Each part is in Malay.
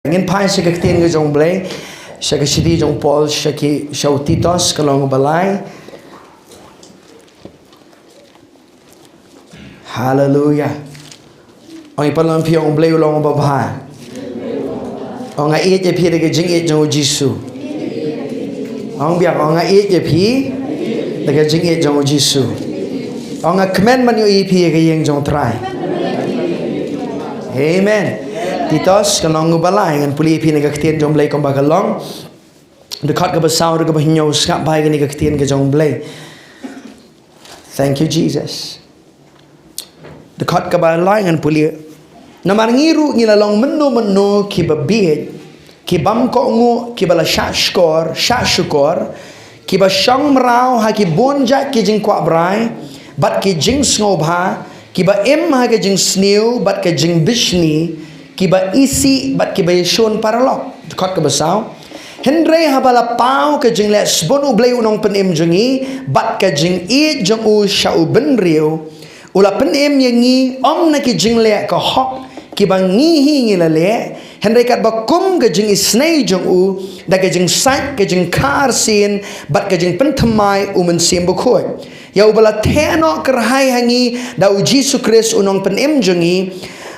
Ngin pai sa kaktin ke jong Blei, sa kasidi jong Paul, sa titos kalong balay. Hallelujah. Ang ipalang piyong Blei ulong babha. Ang ngait je pi de ke jing it jong Jisu. Ang biak ang ngait je pi de ke jing it jong Jisu. Ang command man yo pi ke yeng jong try. Amen. Titos kalong balay ngan puli pi ne kaktin jong Blei kong bakalong. Dekat ke besar ke bahnyo skap bai ke ne kaktin ke jong Blei. Thank you Jesus. Dekat ke balay ngan puli namar ngiru ngilalong menu ki babit ki bam ko ngu ki bala syakor ki ba syang mrau ha ki bonja ki jing kwa brai bat ki jing snobha ki ba em ha ki jing snew bat ki jing bishni ki ba isi bat ki ba yeshon paralok dekat ke besau Hendrei ha bala pau ke jing le sbonu Blei unong penem jengi bat ke jing I jong u shau ben riu ula penem yengi om na ki jing le ka hok ki bang ngihi ngila le Hendrei kat bakum ke jing isnei jong u da ke jing sak ke jing kar sin bat ke jing pentemai umen sim bukoi ya ubala teno kerhai hangi da u Jisu Kris unong penem jengi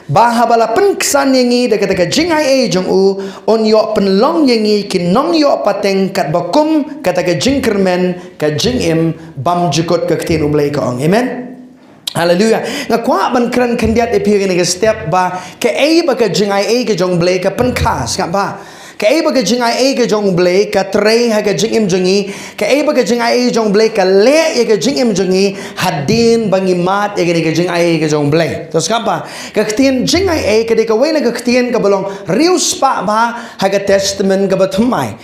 baha bala penksan yengi da kata ke Jingaiei jong u on yo penlong yengi ki nong yo pateng kat bakum kata ke jing kermen ke jing im bam jukut ke ktin Blei ka ong amen. Hallelujah. Nga kwa ban kran kandiat epi ke step ba ke ei ba ke Jingaiei ke jong Blei ke Pynkha skap ba ke ei ba ke Jingaiei ke jong Blei ke trei ha ke jing im jongi ke ei ba ke Jingaiei jong Blei ke le ye ke jing im jongi hadin bangi mat ye ke Jingaiei ke jong Blei to skap ba ke ktin Jingaiei ke de ke wele ke ktin ke belong riu spa ba ha ke testament ke bathmai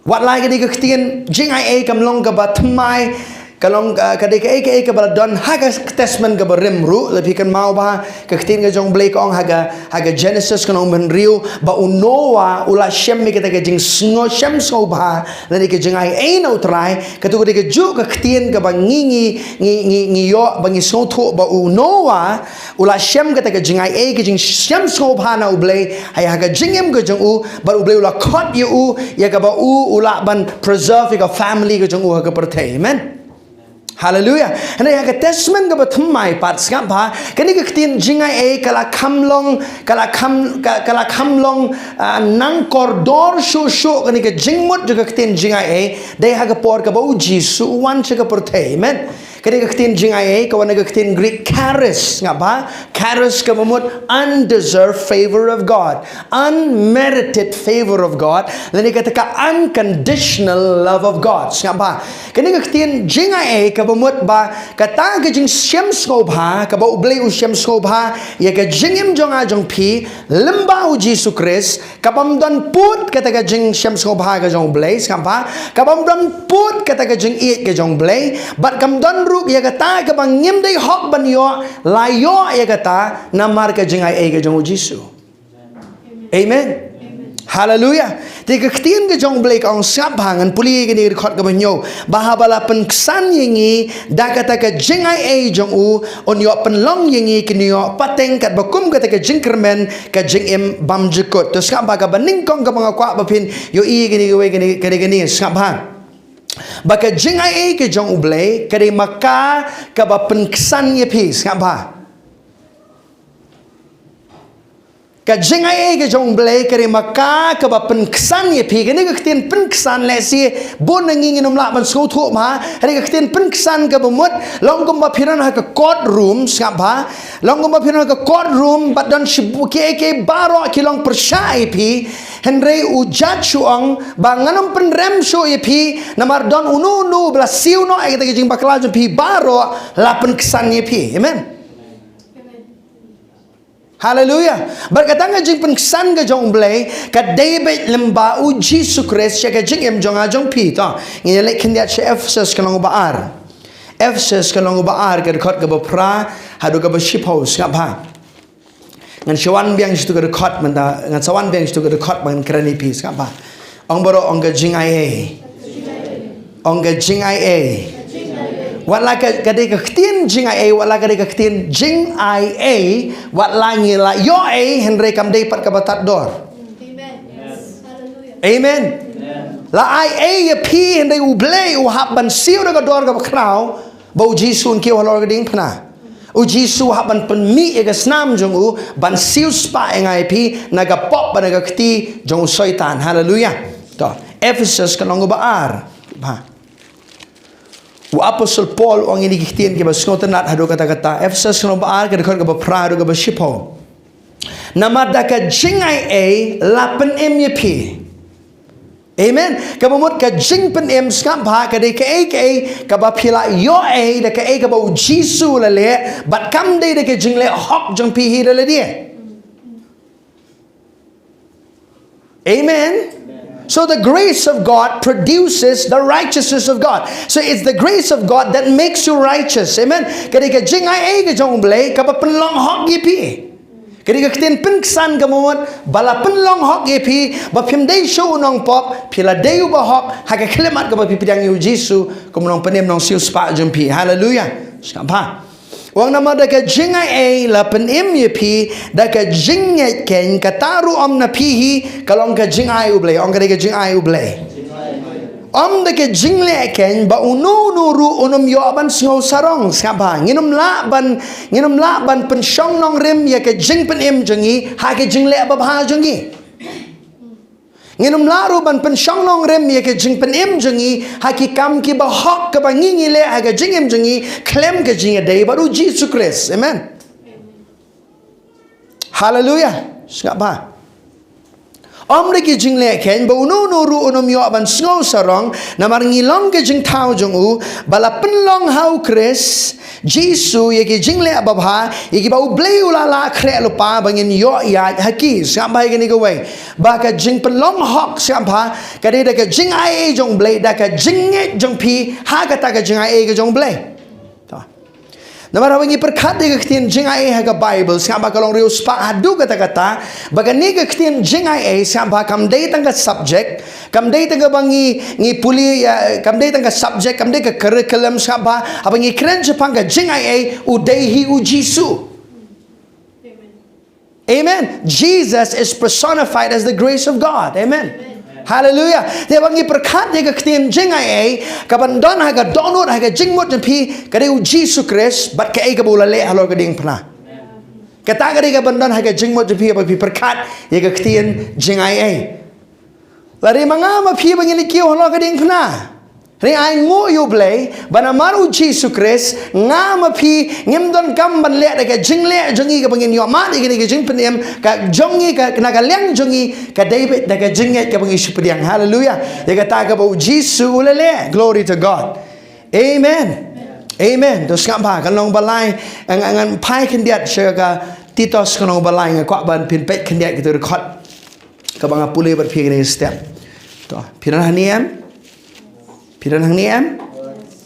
wat lai ke de ke ktin Jingaiei ke mlong ke bathmai kalong kadek ke bala don haga testament ke berimru lebih kan mau ba ke ktin ke jong Blei kong haga Genesis kanong menriu ba unoa ula shem ke ta ke jing sngo shem so ba lani ke Jingaiei no try ke tu ke ju ke ktin ke bang ngi yo bang so thu ba unoa ula shem ke ta ke Jingaiei ke jing shem so ba na Blei hay haga jingem ke jong u ba Blei ula khot yu ya ka ba ula ban preserve ke family ke jong u haga perthai amen. Hallelujah. Hendak yang testament ke bertemai pat skap ba kini ke ktin Jingaiei kala kamlong nang kordor shushu kini ke jingmut juga ktin Jingaiei dai ha ke por ke bau Jisu wan che ke perthai amen. Kini ke ktin Jingaiei ke wan ke ktin Greek charis ngap ba charis ke memut undeserved favor of God unmerited favor of God lani kata ka unconditional love of God ngap ba kini ke ktin Jingaiei ke memut ba kata ke jing shem skobha ke bau Blei u shem skobha ya ke jingim jong a jong pi lemba u Jisu Kris ka bam don put kata ke jing shem skobha ke jong Blei ngap ba ka bam don put kata ke jing it ke jong Blei bat kam don ya kata ke bang ngim dei hok ban yo la yo ya kata namar ke Jingaiei ke jong Jisu amen. Hallelujah. Ti ke ktin ke jong Blei ong sap hangan puli ke ni khot ke banyo bahabala penksan yengi da kata ke Jingaiei jong u on yo penlong yengi ke yo pateng kat bakum kata ke jingkermen ke jingim bam jekut to skap ba ka baning kong ke bangakwa bapin yo I ke ni ke ni skap hang baka Jingaiei ke jong Blei kare maka ka ba penksan ye pis ngap ba ka Jingaiei ke jong Blei kare maka ka ba penksan ye pi ke ni ke ktin penksan le si bon ngi nginom la ban so tho ma hari ke ktin penksan ka bumut long kom ba phiran ha ka court room ngap ba long kom ba phiran ka court room bat dan shibu ke baro kilong persai pi Hendrei u judge suang banganam penrem so ye pi namar don unu bla siu no ai ke jing bakla pi baro la penksan ye pi amen. Hallelujah. Berkata nga jing penksan ke jong Blei ka David lemba u Jisu Kris ka jing em jong a jong pi to ngi le kindiat she Ephesus kalong baar Ephesus kalong baar ke khot ke bapra hadu ke bashipos ngap ha ngan shawan biang situ ke khot manda ngan sawan biang situ ke khot ban krani pi ngap ha ong baro ong ke Jingaiei Wala kadai kaktin Jingaiei wala kadai kaktin Jingaiei wala ngila yo henry kam day pat kabatat dor Amen. La ai ya pi and they u blei u hab ban siu da dor ga krau ba u jisu kiu halor ga ding phna u jisu hab ban pen mi e ga snam jong u ban siu spa ngai pi na ga pop ban ga kti jong shaitan. Hallelujah. To Ephesus kanong ba ar ba u apostle Paul ong ini kihtien ke ba snot nat hado kata-kata Ephesus kanong ba ar ka dekor ga ba pra ga ba shipo namada ka Jingaiei lapen em ye pi. Amen. Kabamut ka jing pen em skap ba ka de ka ka ba phila yo da ka ba u jisu la le but kam de ka jing le hok jong pi hi le dia. Amen. So the grace of God produces the righteousness of God. So it's the grace of God that makes you righteous. Amen. Ka de ka jing ai ka jong blei ka ba pen long hok ye pi. Ketika kita pengsan kemudian bala penlong hok epi, bapim day show nong pop, pila day ubah hok, haga kelemat ke bapi pidang yu Jisu, kemudian penem nong siu spa jumpi. Hallelujah. Siapa? Wang nama daka Jingaiei la penem yepi, daka jingai ken kataru om na pihi, kalau ka jingai ublei, ong ka jingai ublei. Om deke jingle ken ba unu nuru unum yo ban sngo sarong siapa nginum la ban pen shong nong rim ya ke jing pen im jengi ha ke jingle ba bha jengi nginum la ru ban pen shong nong rim ya ke jing pen im jengi ha ki kam ki ba hok ka ba ngingi le ha ke jing im jengi klem ke jing dei ba ru Jesus Christ. Amen. Hallelujah. Siapa Om deki jing le ken ba unu nuru unum yo ban sngo sarong namar ngilong ke jing tau jong u bala penlong hau Chris Jisu ye ke jing le ababha ye ke ba u blei ulala kre lupa bangin yo ya haki siapa ye ni go wei ba ka jing penlong hok siapa ka de ka jing ai jong blei da ka jing nge jong pi ha ka ta ka jing ai ke jong blei. Namar hawangi perkat de ketian Jingaiei haga Bible siapa kalong riu spa hadu kata-kata bagani ke ketian Jingaiei siapa kam dei tangga subject kam dei tangga bangi puli kam dei tangga subject kam dei ke curriculum siapa abangi keren Jepang ke Jingaiei udei u Jisu. Amen. Jesus is personified as the grace of God. Amen. Hallelujah. Dia bangi perkat dia ke ketian Jingaiei kapan don haga donut haga jingmut jampi kade u Jesus Christ bat ke ka bula le halor ka ding pernah. Kata kade ka bandon haga jingmut jampi apa pi perkat dia ke ketian Jingaiei. Lari mangama pi bangi likio halor ka ding pernah. Ri ai ngo yu blei bana maru Jesus Christ ngama pi ngimdon kam ban le da ka jingle jongi ka bangin yo ma ni ka jing penem ka jongi ka na ka leng jongi ka David da ka jinget ka bangi supediang. Hallelujah. Ya kata ka ba Jesus ulele. Glory to God. Amen. Amen. Dos ngam ba kan long balai ngan pai kendiat syaka titos kan long balai ngak ban pin pet kendiat gitu record ka banga pule ber pi ni step. To piran haniam Piran hang ni am?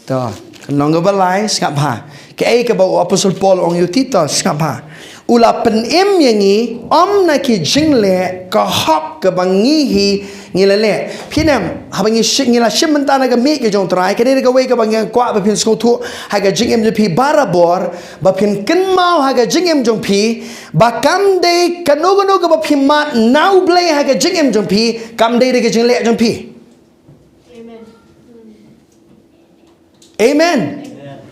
To, kanong ga balai skap ha. Ke ka ba apostle Paul ong yutito skap ha. Ula pen em yangi om na ki jingle ka hok ka bangihi ngilale. Pinam habangi shik ngila shimantana ga me ke jong trai ke ne ga we ka bangi kwa ba pin sko tu ha ga jingem je pi barabor ba pin ken mau ha ga jingem jong pi ba kam de kanogo ga ba pin mat now blei ha ga jingem jong pi kam de ga jingle jong pi. Amen.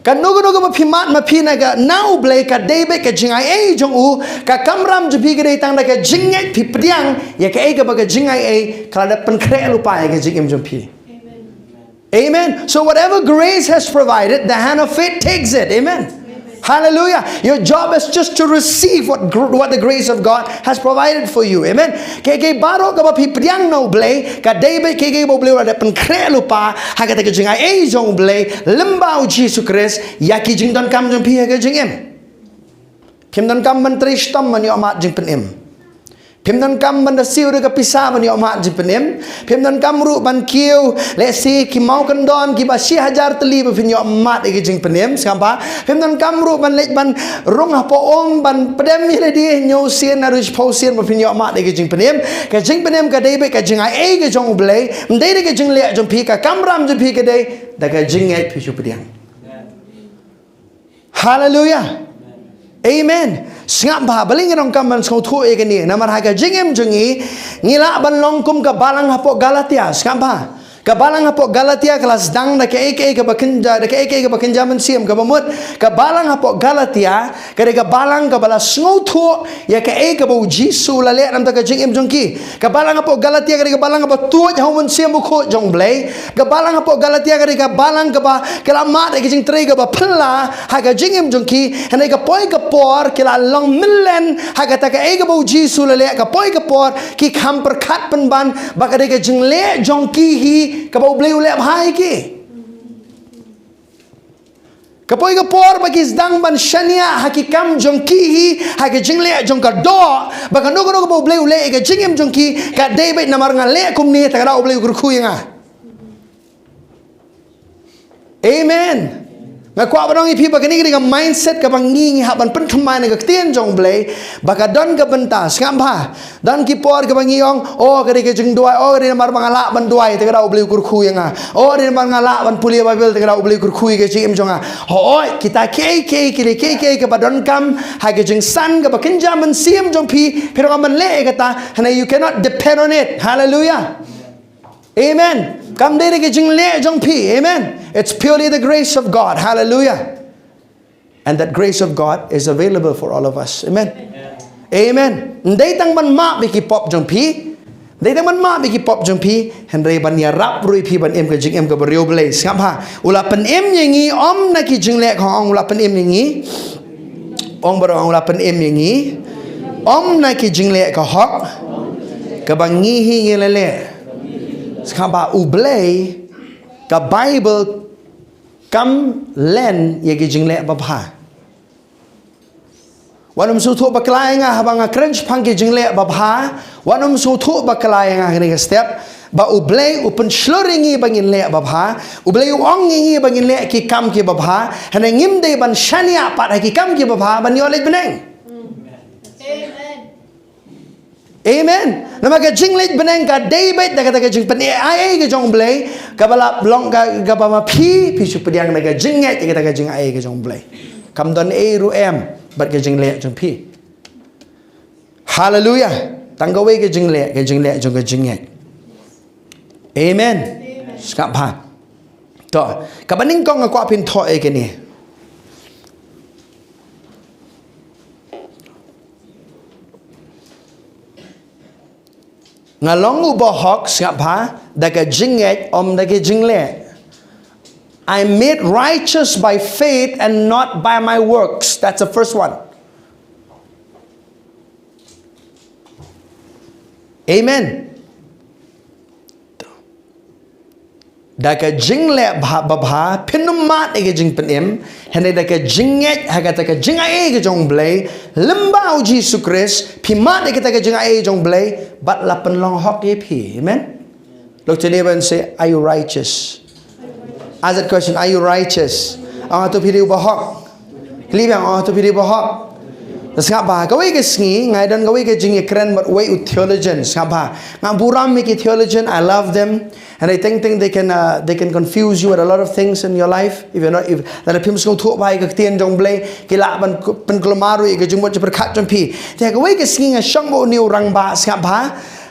Kan nugo ma pimat ma pina ga now blei ka David ka Jingaiei jong u ka kamram je pi ga tang da ka jinget pi pdiang ya ka ga ba ga Jingaiei kala da pen kre lupa ya ga jingem jong pi. Amen. So whatever grace has provided, the hand of faith takes it. Amen. Hallelujah. Your job is just to receive what the grace of God has provided for you. Amen. Kaya baro ka ba pipriang no blei ka David kaya bo blei ada pen kre lupa ha ka ta Jingaiei jong blei lembau Jesus Christ ya ki jing don kam jong pi ha ka jingem. Pim don kam menteri stam man yo amat jing pen em. Pim don kam ban siu de ka pisa man yo amat jing pen em. Pim don kam ru ban kiu le si ki mau kan don ki ba si hajar teli ba fin yo amat e jing pen em siapa. Pim don kam ru ban lek ban rong ha po ong ban pedem ni le di nyo sien na ruj po sien ba fin yo amat e jing pen em. Ka jing pen em ka David ka Jingaiei ka jong blei ndei de ka jing le jong pi ka kamram jong pi ka dei da ka jing ai pi chu pediang. Hallelujah. Amen. Sngap ba baling rong kaman skau thu e kani namar ha ka jingem jungi ngila ban long kum ka balang hapok Galatia sngap ba ka balang hapok Galatia kelas dang da ka eke ka bakinja da ka eke ka bakinja man siam ka bamut ka balang hapok Galatia ka ka balang ka bala skau thu ya ka e ka bu Jisu la le nam ta ka jingem jungi ka balang hapok Galatia ka balang ka tu ja man siam bu kho jong Blei ka balang hapok Galatia ka balang ka ba ka ma da ka jing tre ka ba phla ha ka jingem jungi hanai ka poi ka por ka long millen ha ka ta ka e ka bu Jisu la le ka poi ka por ki kham per khat pen ban ba ka ka jing le jong ki hi kabau Blei ulep hai ki kapoi ka por bagi sedang ban shania hakikam jongki hi hak jingle jong ka do baka no no kabau Blei ulep ka jingem jongki ka David namar ngale kum ni ta ka Blei kur khu nga amen ngakwa barang ipi baka ni ka mindset ka bangi ha ban penthumai na ka tien jong Blei baka don ka bentas ngam ba dan ki por ka bangi ong o ka ka jing duai o ri mar mangala ban duai ta ka Blei kur khu nga o ri mar ngala ban pulia bible ta ka Blei kur khu ka jim jonga ho kita ke ka badon kam ha ka jing san ka bakin jaman sim jong pi pero ka man le ka ta and you cannot depend on it. Hallelujah. Amen. Kam dere ke jing le jong pi. Amen. It's purely the grace of God. Hallelujah. And that grace of God is available for all of us. Amen. Amen. Ndai tang man ma biki pop jong pi. Ndai tang man ma biki pop jong pi. Hendrai ban ya rap rui pi ban em ke jing em ke beriu Blei. Ngap ha. Ula pen em yengi om na ki jing le khong ula pen em yengi. Ong barang ula pen em yengi. Om na ki jing le ka hok. Ka bangi hi ngelele. Skaba Blei ka Bible kam len ye gi jingle ba bha wanum su thu baklai nga habanga crunch phang gi jingle ba bha wanum su thu baklai nga ni step ba Blei upen shloringi bangin le ba bha Blei ong ngi bangin le ki kam ki ba bha hana ngim de ban shania pat ki kam ki ba bha ban yo le beneng. Amen. Nama ka jinglet beneng ka David da kata ka jing pen ai ka jong Blei ka bala blong ka ba ma pi su pediang na ka jinget ka ka jing ai ka jong Blei kam don e ru em bat ka jingle jong pi. Hallelujah. Tanggawe ka jingle jong ka jinget. Amen. Skap ba to ka baning kong ko pin tho e ka ni ngalong ubahok ngap ha da ka jinget om da ka jingle I'm made righteous by faith and not by my works. That's the first one. Amen. Da ka jingle ba ba pinumat e ka jing penem hene da ka jinget ha ka ta ka jingai ka jong Blei lembau Jesus Christ pimat e ka ta ka jingai jong Blei but la pen long hok ye pi. Amen. Look to neighbor and say, are you righteous? Ask that question, are you righteous? Ang ato pili ba hok? Klibang ang ato pili ba hok? Tas nga ba gawai ke sngi ngai dan gawai ke jing kren but way theologians nga ba nga buram mi ki theologian. I love them and I think they can confuse you with a lot of things in your life if you're not if that pim skong thu bai ka tien jong Blei ki la ban pen klomaru ke jing mo je perkhat jong pi te gawai ke sngi nga shong mo niu rang ba nga ba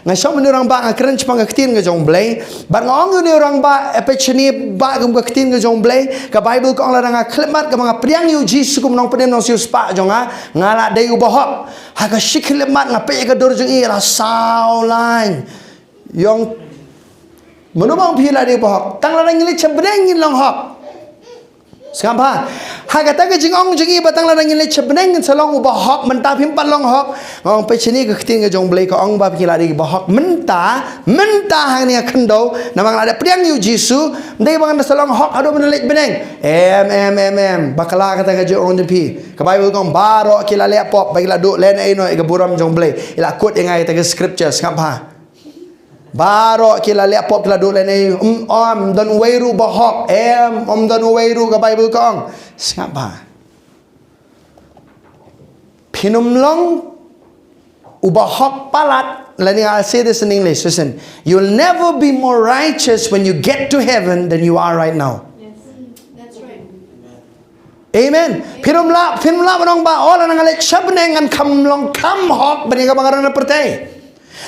nga shong mo rang ba nga kren chpang ka tien ka jong Blei but nga ong niu rang ba epechni ba gum ka tien ka jong Blei ka Bible ko ang la nga klemat ka mga priang yu Jesus kum nong penem nong siu spa jong nga la dei ubahok ha ka shiklemat nga pe ka dor jong i la sao line yong menubang pila dei ubahok tang la ngili chebeng ngin long hok Skapa ha ka ta ka jing ong jing i batang la ngin le chebeng salong ubahok menta phim pan long hok ong pe chini ka khtin ka jong Blei ka ong ba pila dei ubahok menta hang ni khando namang la priang yu jisu dei bang na salong hok ado men le beneng em bakala ka ta ka jong ong pi ka Bible kong baro kila le pop bagila do len ai no ka buram jong Blei ila quote ngai ta ka scripture skapa baro kila le pop kila do len ai don weiru bahok don weiru ka Bible kong skapa pinumlong ubahok palat. I'll say this in English. Listen, you'll never be more righteous when you get to heaven than you are right now. Yes, that's right. Amen. Pirum la banong ba all nang alek shabneng an kam long kam hok bani ka bangaran pertai.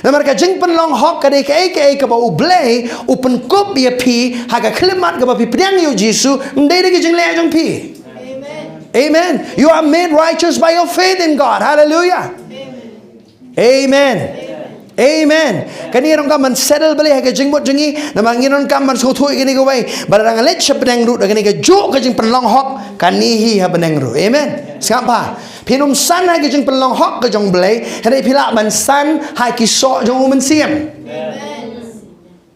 Na mereka jing pen long hok ka de ka ba u Blei u pen kop ya pi ha ka klimat ka ba pi pedang yo Jesu ndai de jing le jong pi. Amen. You are made righteous by your faith in God. Hallelujah. Amen. Amen. Kani rong kaman settle beli haga jingbot jingi namang inon kaman suthui gini gawai barang alet sebenang ru gani ga jo ka jing penlong hok kani hi ha benang ru. Amen. Siapa? Pinum san haga jing penlong hok ka jong Blei hari pila man san hai ki so jong umen siam. Amen.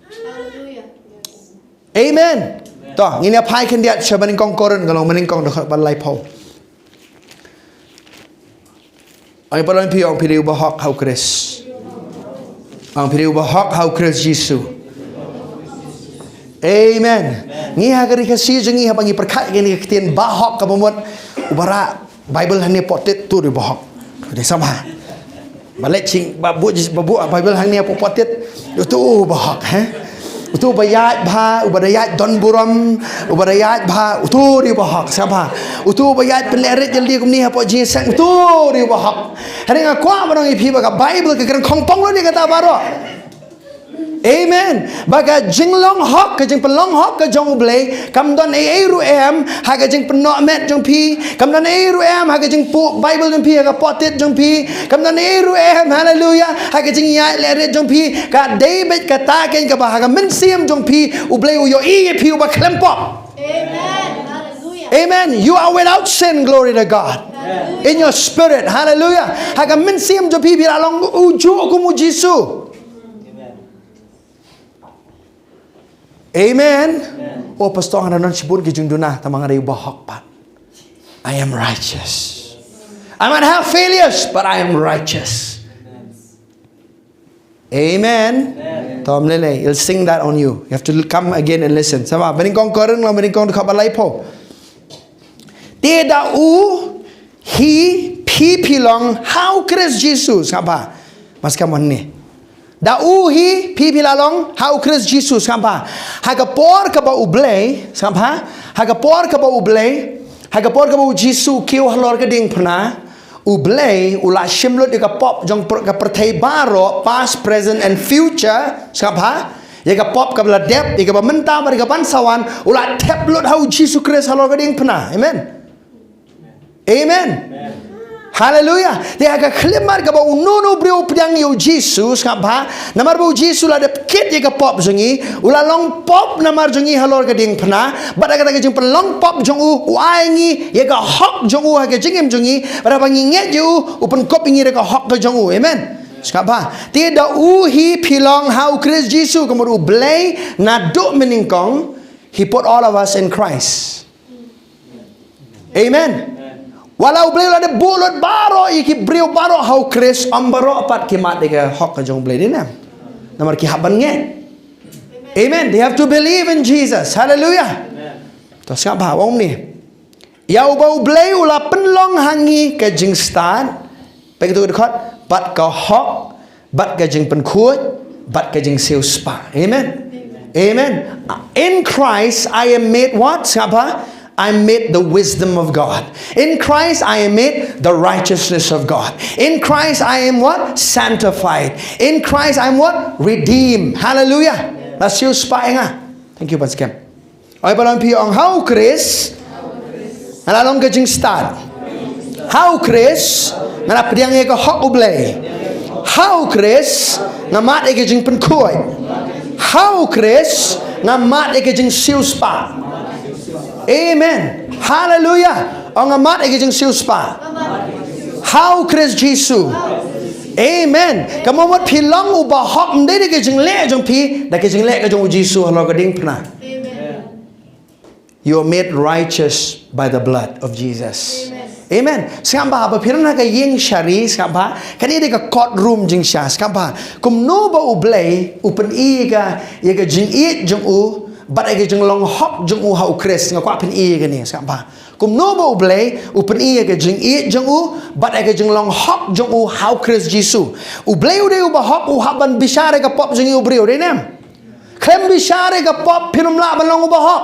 Hallelujah. Amen. Toh ngini apai kan dia sebening kong koren kalau mening kong dekat balai pau. Ai balai piong piri ubah hok hau Chris. Ang piri ubah hak hau Chris Jesu. Amen. Ngi hagari kasi jengi habangi perkat gini ketien bahok kapamut ubara Bible hani potet tu di bahok. Dia sama. Balik cing babu Bible hani apa potet tu bahok Utu bayat bha ubadayat don buram ubadayat bha utu di bahak siapa utu bayat peleret jaldi kumni apa jinsang utu di bahak hari ngakwa barang ipi baga Bible ke keren kongpong lo ni kata baro. Amen. Baga jinglong hok ke jing pelong hok ke jong Blei kam don ru em ha ke jing penok met jong pi kam don ru em ha ke jing puk Bible jong pi ha ke potet jong pi kam don ru em hallelujah ha ke jing ya leret jong pi ka David ka ta ken ka ba ha ke men siam jong pi u Blei u yo i pi u ba klempok. Amen. Hallelujah. Amen. You are without sin, glory to God. Hallelujah. In your spirit, hallelujah. Ha ke men siam jong pi bi long uju ku mu Jesu. Amen. Oh pastor ana non sibur ki jungduna tamang ada ubah pat. I am righteous. I might have failures, but I am righteous. Amen. Tom lele, he'll sing that on you. You have to come again and listen. Sama, bening kong koreng la bening kong kabalai po. Tidak hi pilong how Chris Jesus apa? Mas kamu ni. Da uhi pi pilalong hau Chris Jesus sampa haga por ka ba u Blei sampa haga por ka ba u Blei haga por ka ba u Jesu kiu halor ka ding pna u Blei ula shimlot ka pop jong ka pertai baro past present and future sampa ya ka pop ka bla dep ya ka ba menta bar ka pansawan ula teplot hau Jesu Christ halor ka ding pna. Amen. Amen. Hallelujah. Dia agak kelimar ke bau nono brio pedang yo Jesus ngapa? Namar bau Jesus la de kit ye ke pop jongi, ula long pop namar jongi halor ke ding pena, bada kata ke jing long pop jongu waingi ye ke hok jongu ha ke jingim jongi, bada bangi nget ju upen kop ingi de ke hok ke jongu. Amen. Skapa? Tidak uhi pilong hau Chris Jesus kemudian Blei naduk meningkong, he put all of us in Christ. Amen. Walau Blei ada bulut baro iki brio baro hau Chris ambaro pat kimat dega hok ka jong Blei dinam. Namar ki haban nge. Amen. They have to believe in Jesus. Hallelujah. To siap ba wong ni. Ya bau Blei ula penlong hangi ke jing stan. Pe tu dekat bat ka hok bat ka jing pen khuat bat ka jing siu spa. Amen. Amen. In Christ I am made what? Siap ba? I am made the wisdom of God. In Christ I am made the righteousness of God. In Christ I am what? Sanctified. In Christ I am what? Redeemed. Hallelujah. That's you spying. Thank you, Pastor Kim. Ay balon pi ang how Chris. Alalong kajing start. How Chris. Ngana pediang e ka hok Blei. How Chris. Ngamat e kajing penkuy. How Chris. Ngamat e kajing siu spa. Amen. Hallelujah. Ang amat ay kajing siu spa. How Chris Jesus. Amen. Kamu mat pilong ubah hok mende kajing le jong pi, da kajing le kajong Jesus halor kading pna. You are made righteous by the blood of Jesus. Amen. Sekarang apa pirana ka yeng syari sekarang kan dia ka courtroom jing sya sekarang kum no ba u Blei upen i ka ye ka jing i jong u but I get long hop jung u hau Chris ngak pen i ke ni siapa kum no bo Blei upen i ke jing i jung u but I get long hop jung u hau Chris Jesu u Blei u de u ba hop u haban bishare ka pop jing u brio de nem klem bishare ka pop pinum la ban long u ba hop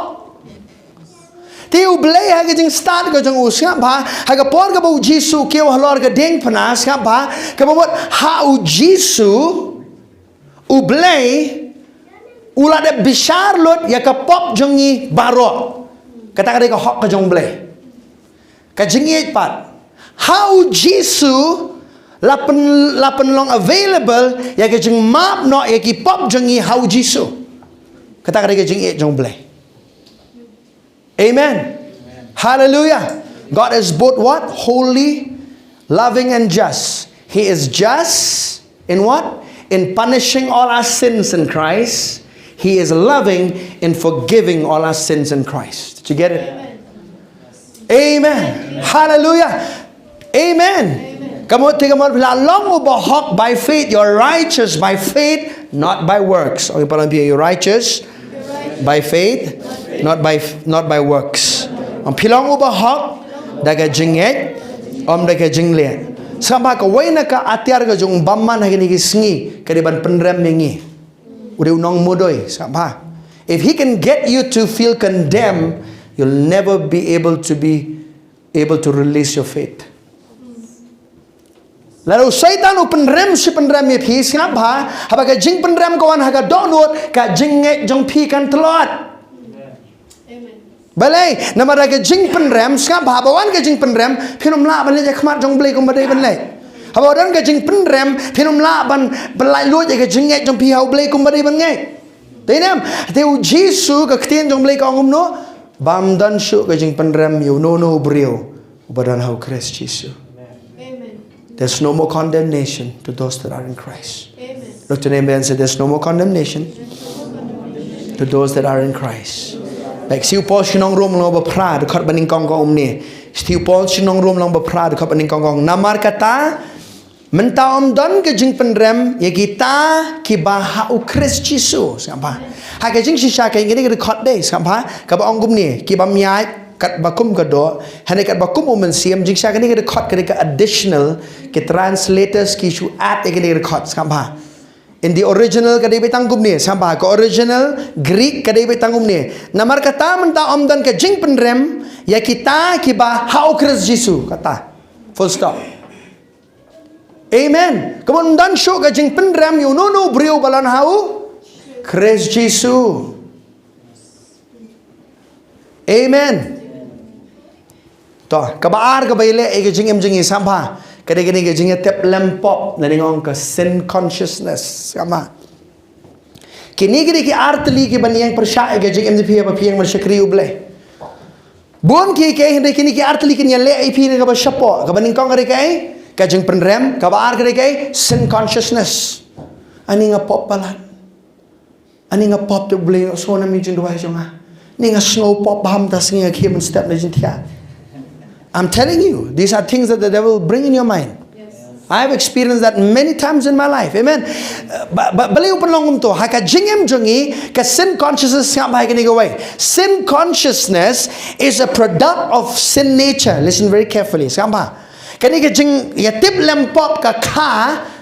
Tiu Blei ha ke jing start ke jong usngap ba ha ke por ke bau Jisu keu halor ke deng panas ngap ba ke bot ha u Jisu u Blei ula de bishar lot ya ke pop jongi baro kata ke hok ke jong Blei ka jingi pat ha u Jisu lapen long available ya ke jing map no ya ki pop jongi ha u Jisu kata ke jingi jong Blei. Amen. Hallelujah. God is both what? Holy, loving and just. He is just in what? In punishing all our sins in Christ. He is loving in forgiving all our sins in Christ. Did you get it? Amen. Amen. Hallelujah. Amen. Come on, take a moment. Long by faith, you're righteous by faith, not by works. Okay, you're righteous by faith, not by works. Om pilong ubahok daga jingek daga jingle. Sampai ka waina ka atiar ka jong bamman hagini gisngi kadiban penrem mengi. Udah unong mudoi sampai. If he can get you to feel condemned, you'll never be able to release your faith. Lalu syaitan penrem si penrem ye phi sinapa haba ka jing penrem kawan haga donut ka jingek jong phi kan telot. Blei nama raga jing penrem skap habawan ke jing penrem phinom la ban le khmat jong Blei kom badai ban le habawan ke jing penrem phinom la ban belai lu ke jing ngai jong pi hau Blei kom badai ban ngai tenam teu Jisu ke ktien jong Blei kong no bam dan shu ke jing penrem you no brio badan hau Christ Jisu. Amen. There's no more condemnation to those that are in Christ. Amen. Look to neighbor and say there's no more condemnation to those that are in Christ. Like siu Paul shinong room long bapra de khat baning kong kong ni. Siu Paul shinong room long bapra de khat baning kong kong. Namar kata menta don ke jing penrem ye kita ki ba u Christ Jisu sampa. Ha ke jing shisha ke ngini ke khat de sampa ka ba ong gum ni ki ba myai kat bakum ka do hane kat bakum men siam jing sha ke ni ke khat ke additional ke translators ki shu add ke ni ke khat sampa. In the original kadai betangkum ni sampai ke original Greek kadai betangkum ni namar kata menta dan ke jing penrem ya kita kiba hau Christ Jisu kata full stop. Amen. Kemudian show ke jing penrem you no brio balan hau Christ Jisu. Amen. Toh kabar ke baile ke jing jing sampai kadang-kadang jingnya tep lempop na ningong ka sin consciousness sama kini ki artli ki baniyang persya ga jing mdp pa piang marshakri uble bon ki hindi kini ki artli ki nyale ip ni ka ba shapo ka baning kong ka jing penrem ka ba ar sin consciousness ani nga pop balan ani nga pop to ble so na mi jing duai jonga ni nga snow pop baham tas nga kim step na jing tia. I'm telling you, these are things that the devil will bring in your mind. Yes. I have experienced that many times in my life. Amen. Blei upan longum to haka jingem jongi ka sin consciousness sampai kini gawai. Sin consciousness is a product of sin nature. Listen very carefully. Sampai kini ka jing ya tip lempop ka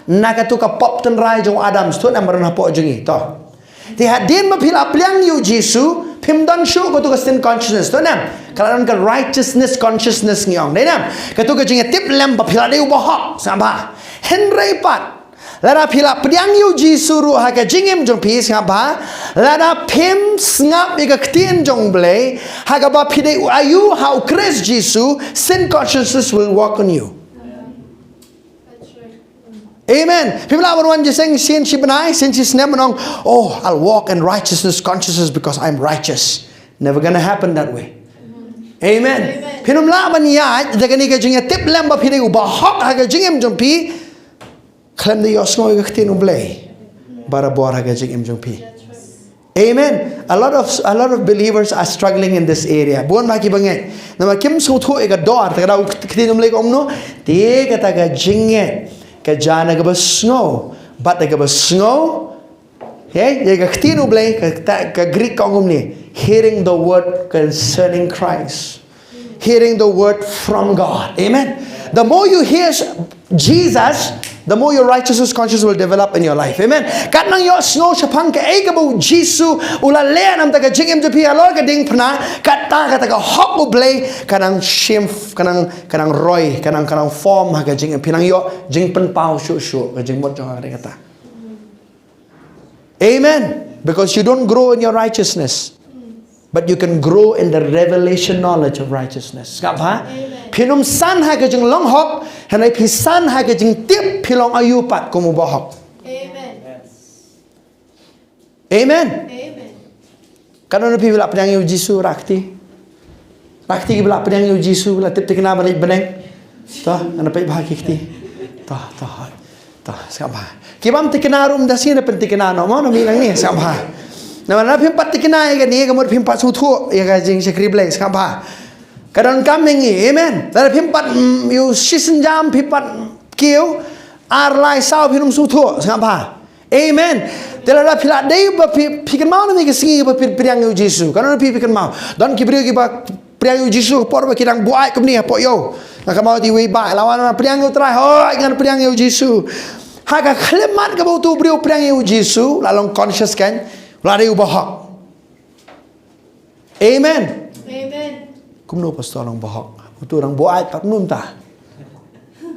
nakatu ka pop ten rai jong Adam stu nambar na po jongi to. Ti hadin mapila pliang yu Jisu pim dan shu ko tu ka sin consciousness to nam. Kalau ka righteousness consciousness ngiong dai nam ka tu ka jing tip lem pila deu bohok samba henrei pat lara pila pdiang yu Jisu ru ha ka jingem jong pi samba lara pim ngap ka ktien jong Blei ha ka ba pide ayu how Christ Jisu sin consciousness will walk on you. Amen. People are one just saying sin shibanai sin shisnemanong oh I'll walk in righteousness consciousness because I'm righteous. Never gonna happen that way. Amen. Pinum la ban ya daga ni ka jing tip lem ba phine u ba hok ha ka jing em jong pi klem de yos ngoi ka tin u Blei bara bor ha ka jing em jong pi. Amen. A lot of believers are struggling in this area. Buon ba ki bangai na ma kim so tho e ka dor ta ka tin um Blei ko no te ka ta ka jing ka jana ka ba snow bat ka ba snow hey ye ka tin u Blei ka Greek kong ni hearing the word concerning Christ. Hearing the word from God. Amen. The more you hear Jesus, the more your righteousness conscious will develop in your life. Amen. Kat nang yo snow chapang ke ai ka bu Jisu ula le nam ta ka jingem je pi alor ka ding phna kat ta ka ta ka hop u blei kanang shame kanang roy kanang form ha ka jingem pinang yo jing pen pau shu ka jing mot jong ha kata. Amen. Because you don't grow in your righteousness, but you can grow in the revelation knowledge of righteousness. Ngap ha? Pinum san ha ka jing long hok, hanai pi san ha ka jing tip pilong ayu pat ko mu bohok. Amen. Amen. Amen. Kadang pi bila pedang yu Jisu rakti. Rakti ki bila pedang yu Jisu bila tip tikna balik beneng. Toh, ana pai bahagi kiti. Toh, siapa? Kibam tikna rum dasi na pentikna no mo no milang ni siapa? Na pimpat tikna ya ni kamur pimpat suthu ya ka jing sekri Blei siapa? Kadang kami ni, amen. Dari pimpat you season jam pimpat kiu arlai sao pinum suthu siapa? Amen. Dalam pilat day pikir mau ni kesingi priang yu Jisu. Kadang pikir mau. Dan kibriu kiba priang yu Jisu por ba kirang buai kum ni po yo. Nak mau diwi ba lawan priang yu try ho dengan priang yu Jisu. Haka kalimat ka tu beriu priang yu Jisu lalong conscious kan lari ubahak. Amen. Amen. Kum no pastor long bahak. Tu orang buai pat nun ta.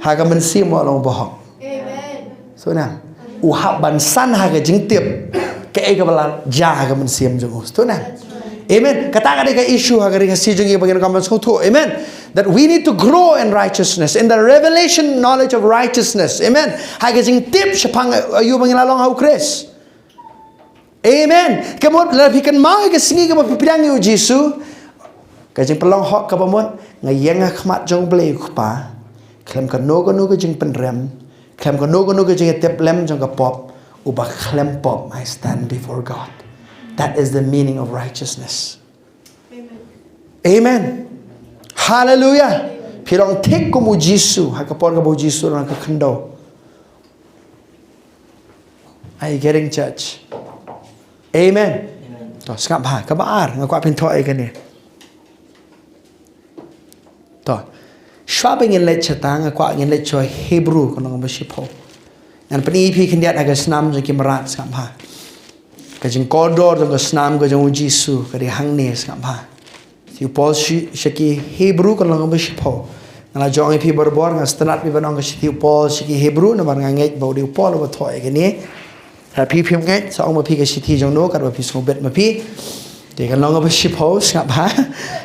Haka mensim long bahak. Amen. So na uhap bansan haga jingtip ke ega bala ja haga mensiam jong tu na. Amen. Kata ka issue haga ri si jong bagian kamu tu. Amen. That we need to grow in righteousness, in the revelation knowledge of righteousness. Amen. Haga jingtip syapang ayu bangin lalong hau Chris. Amen. Kemudian lebih kan mau ke singi ke pipiang yu Jisu. Kajing pelong hok ke pamon ngayeng khmat jong Blei pa. Klem ka no ke jing penrem. Klem ka no ke jing tep lem jong ka pop. Uba klem pop I stand before God. That is the meaning of righteousness. Amen. Amen. Hallelujah. Pirong tek ko mo Jisu, hakapon ka mo Jisu na kakando. Are you getting church? Amen. To skap ha, kabaar nga kwa pintoy kani. To. Shwa ngin let chatang kwa ngin let cho Hebrew kono nga basipo. Nan pani pi kindiat aga snam jeng kimrat skap ha. Kajing kodor jeng snam ga jeng Jisu kadi hangne skap ha. Tiu Paul shiki Hebrew kan lang ba sipo. Nala jong pi borbor nga stanat pi banong ka tiu Paul shiki Hebrew na bar nga ngej ba tiu Paul ba thoy gani. Ha pi phim ngej sa ong ma pi ka shiti jong no ka ba pi so bet ma pi. Te kan long ba sipo sap ha.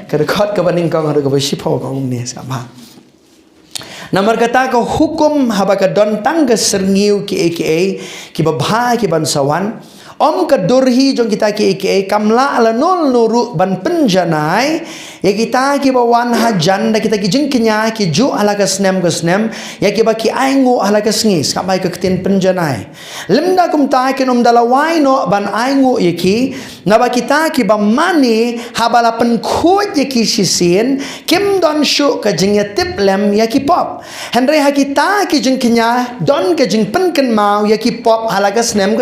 Ka de khot ka baning kong ha ka ba sipo ka ong ni sap ha. Namar kata ko hukum haba ka don tang ka serngiu ki aka ki babha ki bansawan. Om kedurhi jong kita ki kamla ala nol nuru ban penjanai ya kita ki bawan hajan da kita ki jengkenya ki ju ala kasnem ya ki ba ki aingo ala kasngis kapai ke ketin penjanai lemda kum ta ki nom dalawai no ban aingo yaki na ba kita ki ba mani habala penkhut yaki sisin kim don shu ka jengetip lem yaki pop henry ha kita ki jengkenya don ke jeng penken mau yaki pop ala kasnem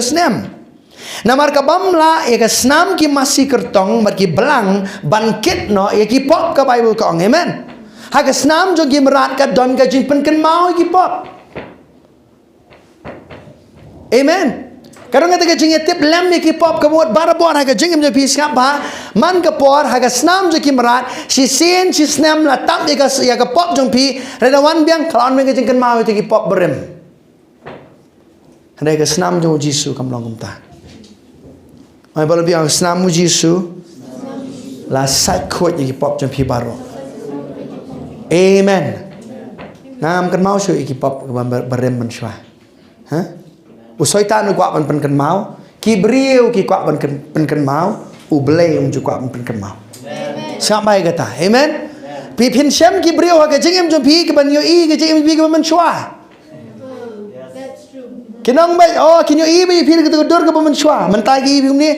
Namar ka bamla ya ka snam ki masih kertong bar ki belang bangkit no ya ki pop ka Bible ka ong amen. Ha ka snam jo ki merat ka don ka jing pen ken mau ki pop. Amen. Kadang kata ka jing tip lem ya ki pop ka buat barabor ha ka jing jo pi skap ba man ka por ha ka snam jo ki merat si sin si snam la tap ya ka pop jong pi redawan biang kalon me ka jing ken mau ti ki pop berem. Ada ka snam jo Jisu kam long ta. Mai bala biang snam Jisu la sat khot yi pop jam pi baro. Amen. Nam kan mau shu yi pop barem man shwa. Ha? Usoi ta nu kwa ban pen kan mau, ki briu ki kwa ban pen kan mau, u Blei ju kwa ban pen kan mau. Sa bai kata. Amen. Pi pin shem ki briu ha ka jingem jam pi ki ban yo i ki jingem pi ki ban shwa. Kinong bai oh kinyo ibi phir ke dur ke man shwa man tai ki ni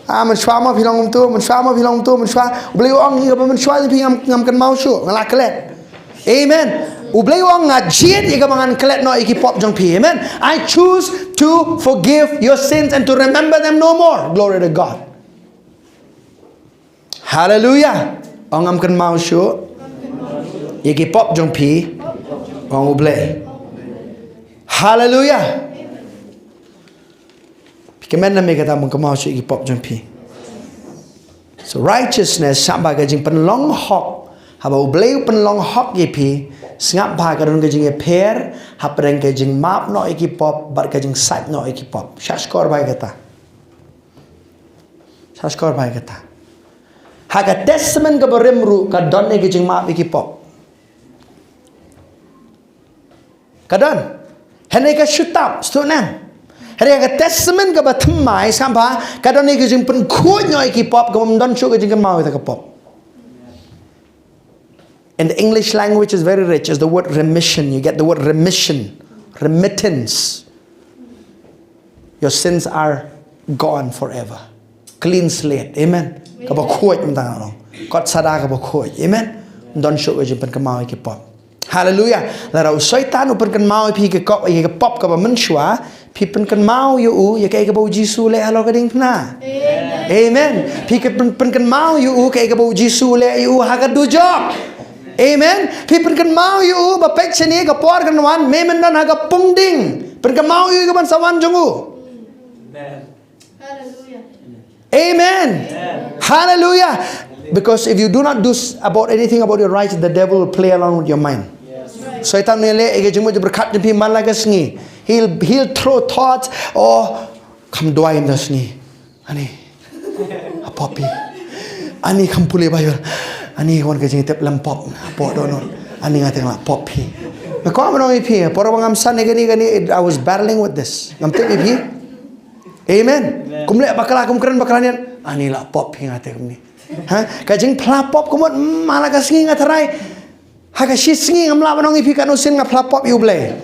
man shwa ma philong tu man shwa Blei ong hi man shwa pi ngam kan mau shu ngala klet amen Blei ong ngajit i ka mangan klet no iki pop jong pi amen I choose to forgive your sins and to remember them no more glory to God hallelujah ong ngam kan mau shu iki pop jong pi ong Blei Hallelujah. Kemen na may kata mong kamao siya ikipop dyan pi. So righteousness sampai ka jing penlong hok haba ublei penlong hok ye pi sngap ba ka ron ka jing per hapreng ka jing map no ikipop bar ka jing site no ikipop. Shaskor bai kata. Shaskor bai kata. Haga testament ka berimru ka don ka jing map ikipop. Kadon. Henai ka shoot up, stu nam. Henai ka testament ka bathmai sampa kadon ni ka jing pen khu nyo ikipop ka don show ka jing ka mau ka pop. And the English language is very rich. Is the word remission. You get the word remission, remittance. Your sins are gone forever. Clean slate. Amen. Ka ba khuoj mta no. Kot sada ka ba khuoj. Amen. Don show ka jing pen ka mau ikipop. Hallelujah. Lara syaitan upen kan mau pi ke kop ke pop ka ba menshua pi pen kan mau yu ya ke bau Jisu le halo ka ding pna. Amen. Pi ke pen kan mau yu ke bau Jisu le yu ha ka du job. Amen. Pi pen kan mau yu ba pek cheni ka por kan wan me men dan ha ka pung ding. Pen kan mau yu ka ban sawan jongu. Hallelujah. Amen. Hallelujah. Because if you do not do about anything about your rights, the devil will play along with your mind. Syaitan nele ege jemu je berkat je pi malaga sngi. He'll throw thoughts kam doain dah sngi. Ani apa pi? Ani kam pulih bayar. Ani kawan ke jeng tep lam pop pop donon. Ani ngateng la pop pi. Kau mana pi? Pora bangam san gani I was battling with this. Ngam tep pi. Amen. Kumle bakal akum keren bakalan ani la pop pi ngateng ni. Ha? Kajeng plapop kumot malaga sngi ngatarai. Haka shisngi ngamla banong ipikan usin nga plapop you Blei.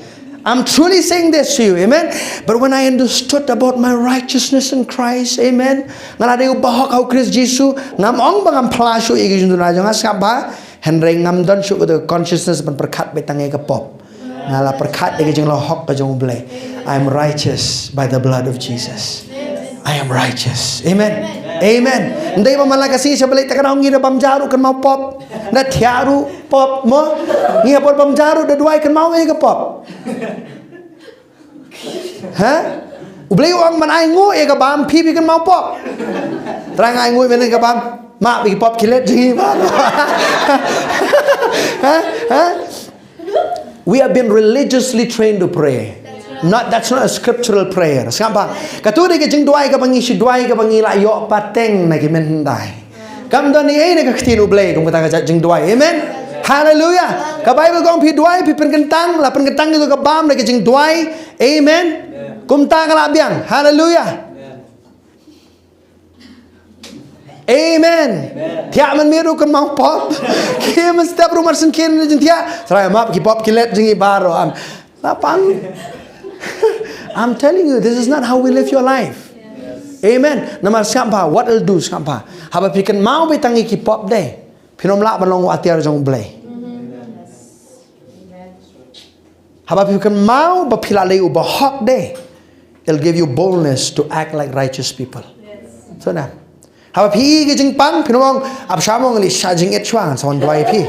I'm truly saying this to you, amen. But when I understood about my righteousness in Christ, amen. Ngala de ubahok au Christ Jesus ngam ong bangam plasho igi jundu na jang asap ba henre ngam don shu the consciousness ban perkat betange ka pop. Ngala perkat igi jeng lo hok ka jong Blei. I am righteous by the blood of Jesus. I am righteous. Amen. Amen. Ndai ba malaga si sa balay takanang ngira bamjaru kan mau pop. Na tiaru pop mo. Ngira por bamjaru da duai kan mau ka pop. Ha? Ublay ang man ay ngu ka bam pipi kan mau pop. Trang ay ngu men ka bam ma bi pop kilet jingi ba. Ha? We have been religiously trained to pray. That's not a scriptural prayer. Siapa? Katuri ke jeng doai ke bangi si doai ke bangi la yo pateng na ke mendai. Kam don ni na ke ktinu Blei kum kata ka jeng doai. Amen. Hallelujah. Ka Bible kong pi doai pi penkentang la penkentang itu ke bam na ke jeng doai. Amen. Kum ta ka la biang. Hallelujah. Amen. Tiap man miru kan mau pop. Kia man setiap rumah sengkin jeng tiap. Seraya map ki pop kilet jeng ibaro am. Lapang. I'm telling you, this is not how we live your life. Amen. Namar siapa? What will do siapa? Haba pikan mau betangi ki pop deh. Pinom lak balong atiar jong Blei. Haba pikan mau bapila leu bahok deh. It'll give you boldness to act like righteous people. So now, haba pi ke jing pang pinom abshamong li charging it chuang son doi pi.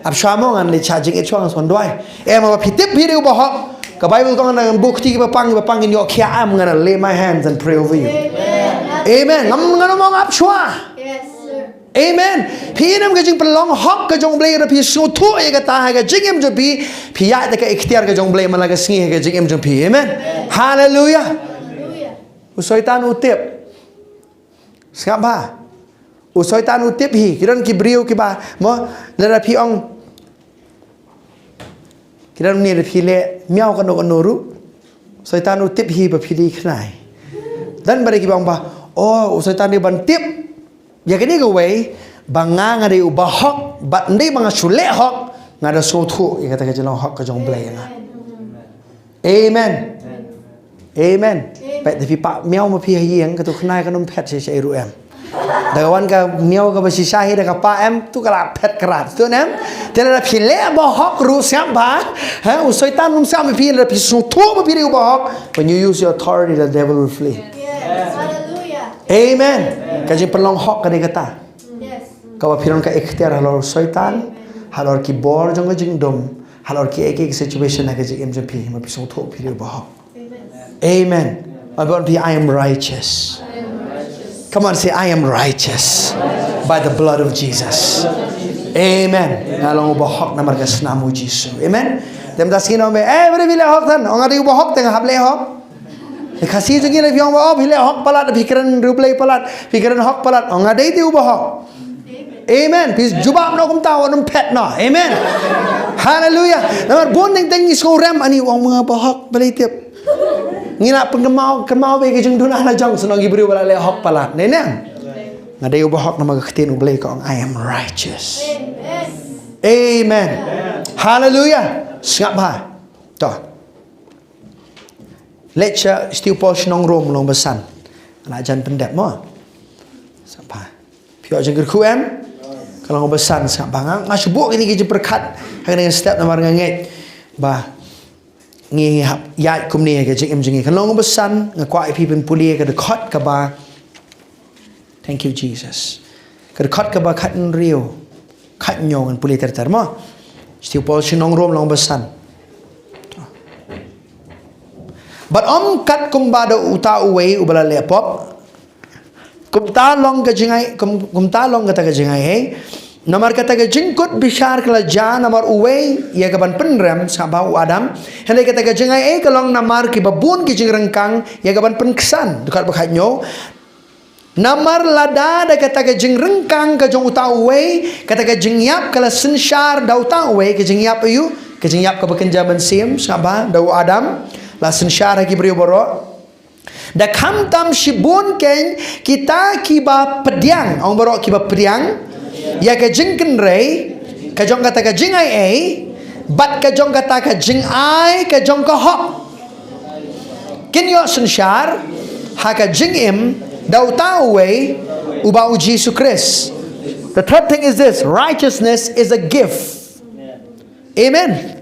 Abshamong an li charging it chuang son doi. Haba pi tip pi leu bahok. Ka Bible kong nang bukti ki bapang in yo kia am gonna lay my hands and pray over you. Amen. Ngam ngano mong apshwa. Yes, sir. Amen. Pi nam ka jing pelong hok ka jong Blei ra pi so thu e ka ta ka jing em jo pi ya ta ka ikhtiar ka jong Blei malaga singi ka jing em jo pi. Amen. Hallelujah. Hallelujah. Usoitan utip. Siapa? Usoitan utip hi. Kiran ki brio ki ba mo lara pi ong kita ni ada pilih miau kan orang noru, syaitan utip hi berpilih kenai. Dan pada kita bangba, oh syaitan ni bantip, ya kini kawai bangang ada ubahok, bat ni bangang sulek hok, ngada sotu, ya kata kejelang hok kejong Blei na. Amen. Amen. Baik tapi pak miau berpilih yang kata kenai kan pet saya iru em. Dawan ka miau ka basi sahi da ka pa em tu kala pet kerat tu nem tela da phile ba hok ru siam ba ha u syaitan um siam pi la pi su tu ba pi ba hok. When you use your authority the devil will flee. Yes. Hallelujah. Amen. Ka jing pelong hok ka de kata Yes. ka ba phiron ka ikhtiar halor syaitan halor ki bor jong ka jing dom halor ki ek situation na ke em je pi ma pi so tho pi ba Amen. amen about pi I am righteous. Come on, say I am righteous by the blood of Jesus. Amen. Nalong ba hok na marga snamu Jesus. Amen. Dem das kino me every vile hok tan ong adi ba hok teng hab le hok. Kasi jeng ni fiong ba bile hok palat pikiran ruplay palat pikiran hok palat ong adi ti ba hok. Amen. Pis jubab no kum taw num pet no. Amen. Hallelujah. Namar bon teng teng isko ram ani ong mga ba hok balai tiap. Ngina kemau be ke jeng dunah la jong senong ibri bala le hok palat. Nenang. Ngadai ubah hok nama ketin ublei kong I am righteous. Amen. Hallelujah. Singap ba? Toh. Lecture still pol shnong rom long besan. Anak jan pendek mo. Singap ba? Pio jeng kerkuem. Kalau besan singap ba? Ngasubuk ini ke berkat. Hang dengan step nama ngangit. Ba. Ngi yat kum ni ke jeng em jengi. Kalau besan ngakwai pi pen puli ke dekat ke ba. Thank you, Jesus. Kerkat ke bakat rio, kat nyong pulih terterma. Setiap pol sinong rom long besan. But kat kumbada uta uwe ubala lepop. Kumta long ke jingai, kumta long kata ke jingai. Namar kata ke jingkut bishar kala ja namar uwe ya kaban penrem sabau Adam. Hendak kata ke jingai kalong namar ki babun ki jing rengkang ya kaban penksan dekat bakat nyo. Namar lada da kata ke jeng rengkang ke jong utawe kata ke jeng yap kala sensyar da utawe ke jeng yap ayu ke jeng yap ke bekenja bensim saba da Adam la sensyar ki brio boro da kam tam shibun ken kita kiba pediang ong boro kiba pediang ya ke jeng kenrei ke jong kata ke jingaiei bat ke jong kata ke jeng ai ke jong ke hok kin yo sensyar ha ke jeng im Dau tahu ubau Jesus Christ. The third thing is this: righteousness is a gift. Amen.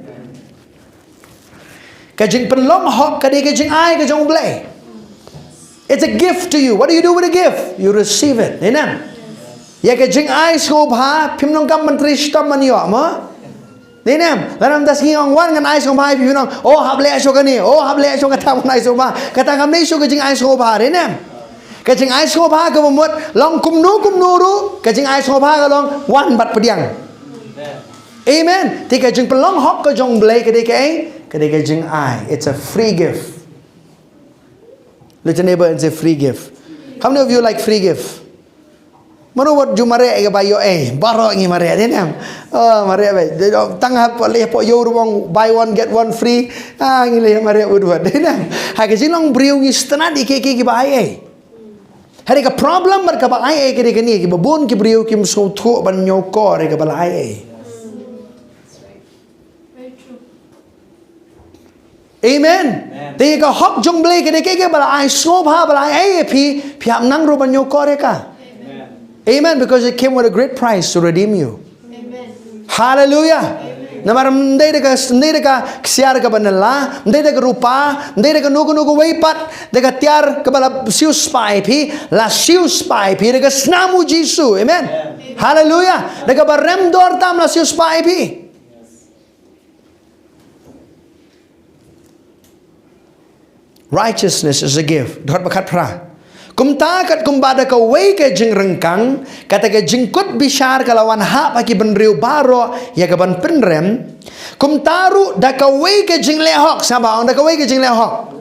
Kajing penlong hok kadi kajing ai kajong Blei. It's a gift to you. What do you do with a gift? You receive it. Amen. Ya kajing ai skobha pimnong kam menteri stam manio mo. Amen. Laram das ngong wan ngan ai skobha pimnong. Oh hable asokani. Oh hable asokata ngan ai skobha. Kata kami so kajing ai skobha. Amen. Kajing ai skobha ke membuat long kumnu ru kajing ai skobha ke long wan bat pediang. Amen. Ti kajing pelong hok ke jong Blei ke kajing ai. It's a free gift. Look at your neighbor and say free gift. How many of you like free gift? Menurut jumare ke bayo baro ngi mare denam. Oh mare bae. Tangah leh po yo ruang buy one get one free. Ngi leh mare udwa denam. Ha kajing long briu ngi stanad ke bae. Hari ka problem bar ka ba ai ke ke ni ke babon ke brio kim so tho ban nyo ko re ka bala ai. Amen. Te ka hok jong Blei ke ke bala ai so bha bala ai pi am nang ro ban nyo ko re ka. Amen, because it came with a great price to redeem you. Amen. Hallelujah. Namar ndai deka ksiar ka banala ndai deka rupa ndai deka nugu weipat deka tiar ka bala siu spai pi la siu spai pi deka snamu Jisu. Amen. Hallelujah. Deka barem dor tam la siu spai pi. Righteousness is a gift. Dot bakat pra. Kumta kat kumbada ka wei ke jeng rengkang kata ke jengkut bishar kalawan hak paki benriu baro ya ke ban penrem kumtaru da ka wei ke jeng lehok sama on da ka wei ke jeng lehok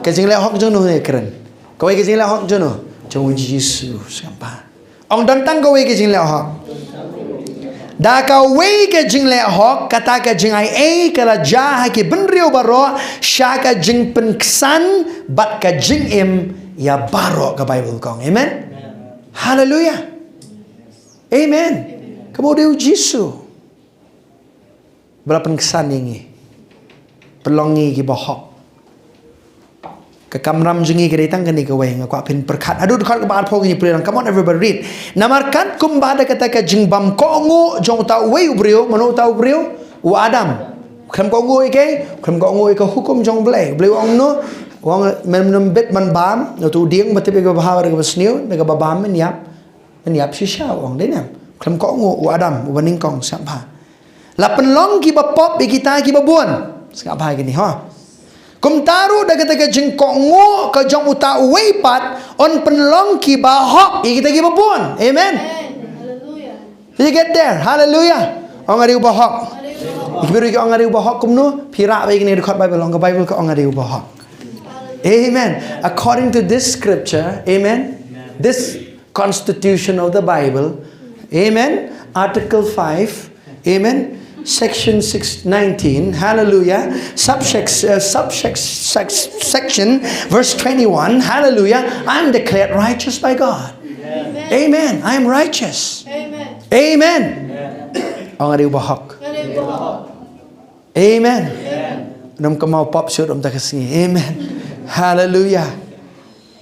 ke jeng lehok jono ne keren ka wei ke jeng lehok jono jong Jesus siapa on dantang ka wei ke jeng lehok da ka wei ke jeng lehok kata ke jeng ai kala jah ke benriu baro sya ka jeng penksan bat ka jeng im ya barok ke Bible kong. Amen. Hallelujah. Amen. Kamu dia Jisu. Berapa kesan ini? Pelongi ke bohok. Ke kamram jengi ke datang ke ni ke wei ngakwa pin perkat. Aduh dekat ke baat pong ni pulang. Come on everybody read. Namarkan kumbada kata ke jingbam kongo jong tau wei ubrio, mano tau ubrio? Wa Adam. Kem kongo ke? Kem kongo ke hukum jong Blei. Blei wong no wong menembet man bam no tu dieng bate be bahawar ke besniu be babam men yap shisha wong denam klem ko ngo Adam waning kong sampa La penlong ki ba pop kita ki ba buon. Ska ba gini ha. Kum taru da kata ka jengkok ngo ka jong uta weipat on penlong ki ba hok kita ki ba buon. Amen. Hallelujah. You get there. Hallelujah. Ong ari ba hok. Ikibiru ki ong ari ba hok kum no pira ba gini record Bible ong ka Bible ka ong ari ba hok. Amen. According to this scripture, amen. This constitution of the Bible, amen. Article 5, amen. Section 619, hallelujah. Section verse 21, hallelujah. I am declared righteous by God. Amen. Amen. I am righteous. Amen. Amen. Ang ari bahak. Amen. Nam kamau pop shoot om takasi. Amen. Hallelujah.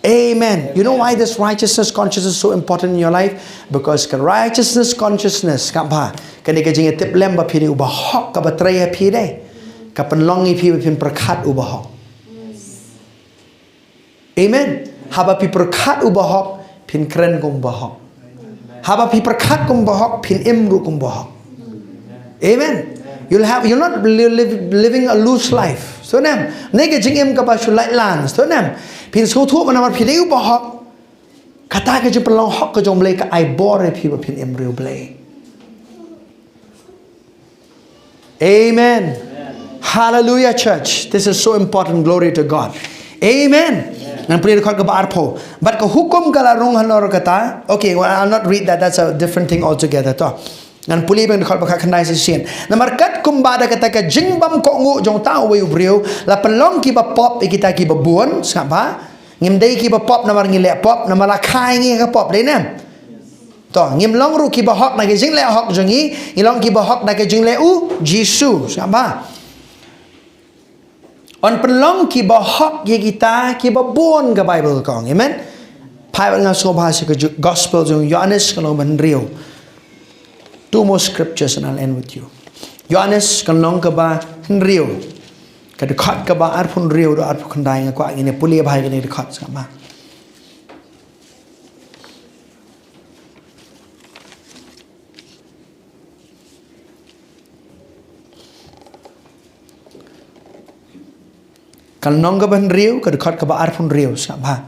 Amen. You know why this righteousness consciousness is so important in your life? Because righteousness consciousness kapa kani ka jing tip lem ba phini uba hok ka ba traya phi dai ka pan longi phi ba phin prakhat uba hok. Amen. Haba pi prakhat uba hok phin kren kum ba hok. Haba pi prakhat kum ba hok phin imru kum ba hok. Amen. You're not living a loose life. So nam nega jing em ka ba shu light lan. So nam pin so thu mana phi deu ba hok kata ka jing pelong hok ka jong blei ka ai bore phi ba phin em riu blei. Amen. Hallelujah, church. This is so important. Glory to God. Amen. And pray ka ba arpo. But ka hukum kala rong hanor kata. Okay, well, I'll not read that. That's a different thing altogether. To. Ngan puli bang dekat baka kanai sesien. Namar kat kumbada kata ka jingbam ko ngu jong tao we ubriu la pelong ki ba pop kita ki ba buon sapa ngim dei ki ba pop namar ngile pop namar la khai ngi ka pop dei nam. To ngim long ru ki ba hok na ki jing le hok jongi ilong ki ba hok na ki jing le u Jisu sapa. On pelong ki ba hok ye kita ki ba buon ka Bible kong. Amen. Pai nga so bahasa ke gospel jong Yohanes kalau ban riu. Two more scriptures and I'll end with you. Yohanes kanong ka ba rio. Ka dekat ka ba arpun rio do arpun kandai nga kwa ngine puli bahai ngine dekat sama. Kanong ka ba rio ka dekat ka ba arpun rio sama.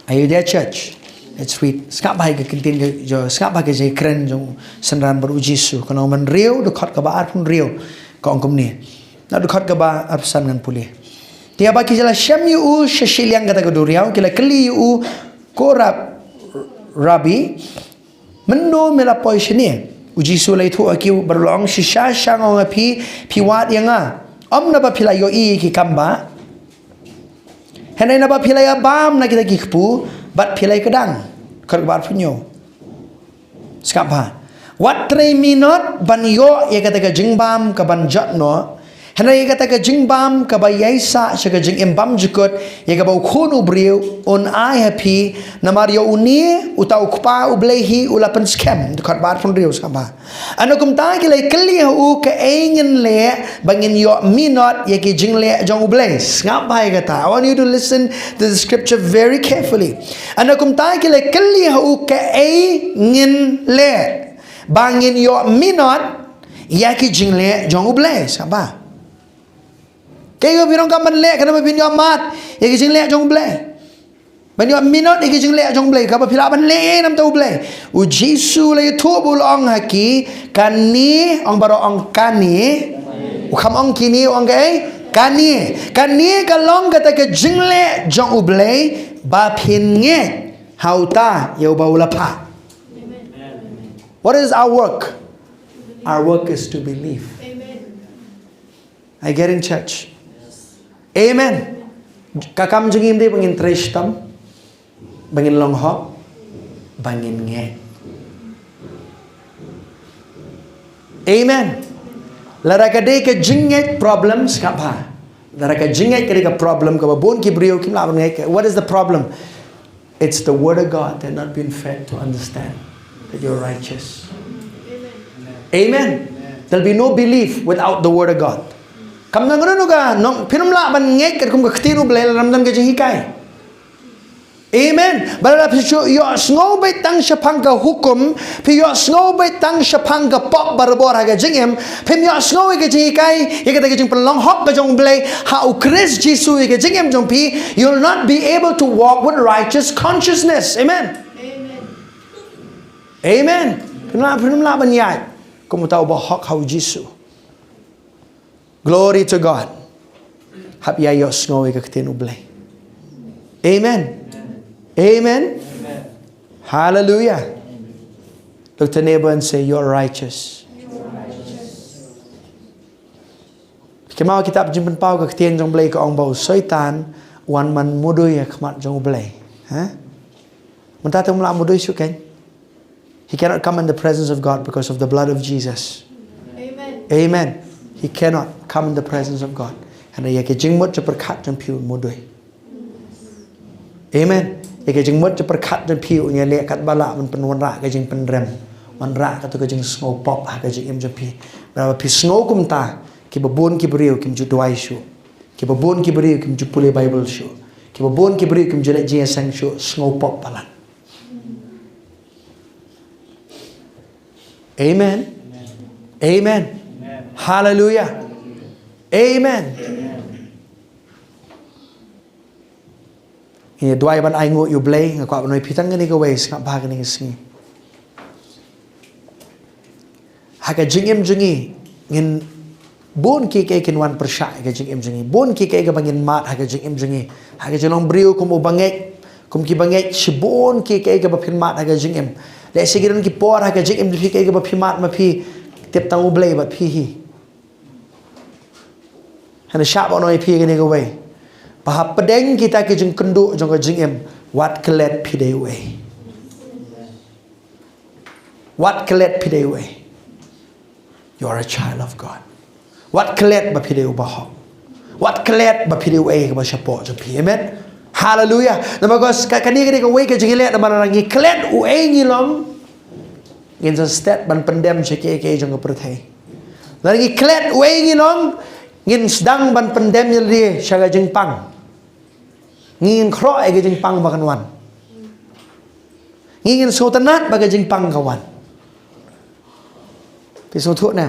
Are you there, church? Let's read. Skap bahai ke kintin ke jo skap bahai ke je kren jong senran baru Jisu. Kalau man rio dekat ke ba arpun rio ka ongkom ni. Na dekat ke ba arsan ngan puli. Dia bagi jala syam yu shashiliang kata keduriau kila keli yu korab rabi mendo mela poi shini. Jisu lai tu akiu berlong shisha shang ong api piwat yang a. Om na ba pilai yo I ki kamba. Henai na ba pilai abam na kita kikpu. Bat pilai kedang kerbar punyo skapa wat 3 minute ban yo ye kata ka jingbam ka ban jat no hena ye kata ka jingbam ka ba yaisa sha ka jing embam jukut ye ka ba khonu briu on I happy namar yo uni utau kpa ublehi ulapan scam kerbar pun riu skapa anokum ta ki lai kli u ka engen le bangin yo minute ye ki jing le jong ublei skapa ye kata. I want you to listen to the scripture very carefully. Anokum ta ki lai kli u ka engen le bangin yo minute ye ki jing le jong ublei skapa. Kaya birong kaman le kana bin yo mat ye ki jing le jong ublei. Ban yo minot ye ki jing le jong blei ka ba phila ban le nam tau blei. U Jisu le thu bul ong haki kani ong baro ong kani u kham ong kini ong kai kani kani ka long kata ka jing le jong ublei ba phin nge hauta yo ba ulapa. What is our work? Our work is to believe. I get in church. Amen. Kakam jengim dia bangin trestam, bangin long hop, bangin nge. Amen. Lara kadai ke jinget problems kapa. Lara ka jinget kadai problem kapa bon ki brio kim la nge. What is the problem? It's the word of God. They're not being fed to understand that you're righteous. Amen. There'll be no belief without the word of God. Kam nang ano ka nong pinumla ban ngek kat kum ka ktinu blay ramdam ka jing hikay. Amen. Balala pisu yo sngo bai tang shapang ka hukum, pi yo sngo bai tang shapang ka pop barbor haga jingem, pi yo sngo ke jikai, ye ka jing pelong hok ka jong blei, ha u Christ Jesus ke jingem jong pi, you'll not be able to walk with righteous consciousness. Amen. Amen. Penum la banyai. Kamu tahu bahwa hak hau Jesus. Glory to God. Hab ya yo sngo ke ketenu blei. Amen. Amen. Hallelujah. Look to neighbor and say, you're righteous. Kemau kitab jimpen pau ke ketien jong blei ke ong bau syaitan wan man mudui khmat jong blei. Ha? Mentah tu mula mudui suken. He cannot come in the presence of God because of the blood of Jesus. Amen. Amen. He cannot come in the presence of God. And ye ke jingmut je perkat jong piu mudui. Amen. Ye ke jing mut je perkat je piu nya le kat bala man pen wan ra ke jing pen rem. Wan ra ka tu ke jing snow pop ha ke jing em je pi. Berapa pi snow kum ta ki babon ki beriu kim ju duai shu. Ki babon ki beriu kim ju pule Bible shu. Ki babon ki beriu kim ju le je sang shu snow pop balan. Amen. Amen. Hallelujah. Amen. Ini dua iban aingu you Blei ngakwa banoi pitang ngani ka ways ngak bahag ni singi. Haga jingim jingi ngin bon ki ke kin wan persha haga jingim jingi. Bon ki ke ga bangin mat haga jingim jingi. Haga jelong briu kum ubangek kum ki bangek shibon ki ke ga bapin mat haga jingim. Le sigiran ki por haga jingim ki ke ga bapin mat ma pi tep tang Blei bat pi hi. Hana sha banoi pi ngani ka way. Bahap pedeng kita ke jeng kenduk jeng ke jeng em wat kelet pidei way. Wat kelet pidei way. You are a child of God. Wat kelet ba pidei ubahok. Wat kelet ba pidei way ke ba syapo jeng pi. Amen. Hallelujah. Nama gos kani ke way ke jeng let nama rangi kelet u ay ngilom. Ngin sa stat ban pendem ke jeng ke perthai. Rangi kelet u ay ngilom ngin sedang ban pendem nyeli syaga jeng pang. Ngin kro ay jing pang bakanwan. Ngin sultanat baga jing pang kawan. Piso thuk na.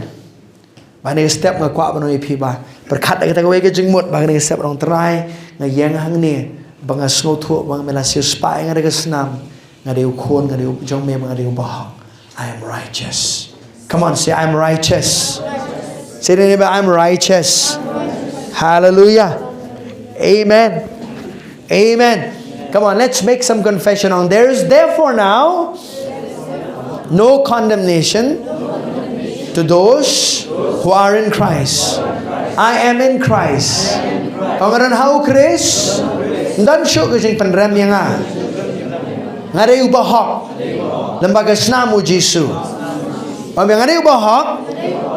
Ba ni step nga kwa banoi pi ba. Berkat kita gawe ke jing mut ba ni step rong try nga yang hang ni banga snow thuk bang melasi spa nga de snam nga de khon nga de jong me nga de ba. I am righteous. Come on, say I'm righteous. Say to neighbor, I'm righteous. Hallelujah. Amen. Amen. Come on, let's make some confession on. There is therefore now no condemnation to those who are in Christ. I am in Christ. Pangaran hau Chris dan syuk ke jing penrem yang ngare ubahok lembaga snamu Jisu. Pam yang ngare ubahok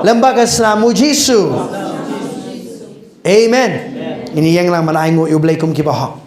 lembaga snamu Jisu. Amen. Ini yang lang malaingo you Blei kum ki bahok.